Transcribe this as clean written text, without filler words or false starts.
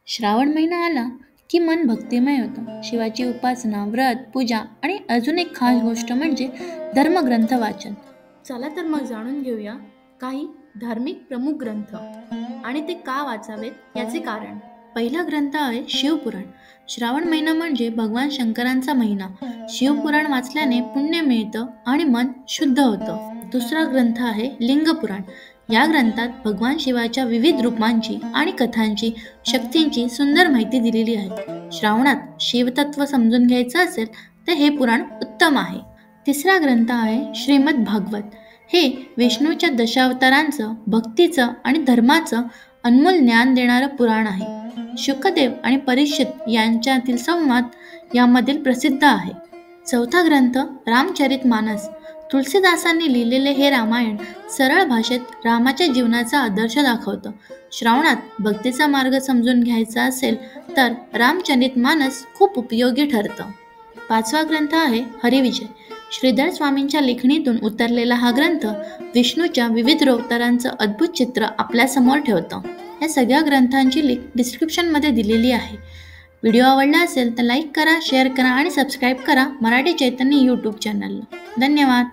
श्रावण महिना आला की मन भक्तिमय होतं. शिवाची उपासना, व्रत, पूजा आणि अजून एक खास गोष्ट म्हणजे धर्मग्रंथ वाचन. चला तर मग जाणून घेऊया काही धार्मिक प्रमुख ग्रंथ आणि ते का वाचावेत याचे कारण. पहिला ग्रंथ आहे शिवपुराण. श्रावण महिना म्हणजे भगवान शंकरांचा महिना. शिवपुराण वाचल्याने पुण्य मिळतं आणि मन शुद्ध होतं. दुसरा ग्रंथ आहे लिंगपुराण. या ग्रंथात भगवान शिवाच्या विविध रूपांची आणि कथांची, शक्तींची सुंदर माहिती दिलेली आहे. श्रावणात शिवतत्व समजून घ्यायचं असेल तर हे पुराण उत्तम आहे. तिसरा ग्रंथ आहे श्रीमद भागवत. हे विष्णूच्या दशावतारांचं, भक्तीचं आणि धर्माचं अनमोल ज्ञान देणारं पुराण आहे. शुकदेव आणि परीक्षित यांच्यातील संवाद यामधील प्रसिद्ध आहे. चौथा ग्रंथ रामचरितमानस. तुलसीदासांनी लिहिलेले हे रामायण सरळ भाषेत रामाच्या जीवनाचा आदर्श दाखवतं. श्रावणात भक्तीचा मार्ग समजून घ्यायचा असेल तर रामचरितमानस खूप उपयोगी ठरतं. पाचवा ग्रंथ आहे हरिविजय. श्रीधर स्वामींच्या लेखणीतून उतरलेला हा ग्रंथ विष्णूच्या विविध अवतारांचं अद्भुत चित्र आपल्यासमोर ठेवतं. या सगळ्या ग्रंथांची लिंक डिस्क्रिप्शनमध्ये दिलेली आहे. व्हिडिओ आवडला असेल तर लाईक करा, शेअर करा आणि सबस्क्राईब करा मराठी चैतन्य यूट्यूब चॅनलला. धन्यवाद.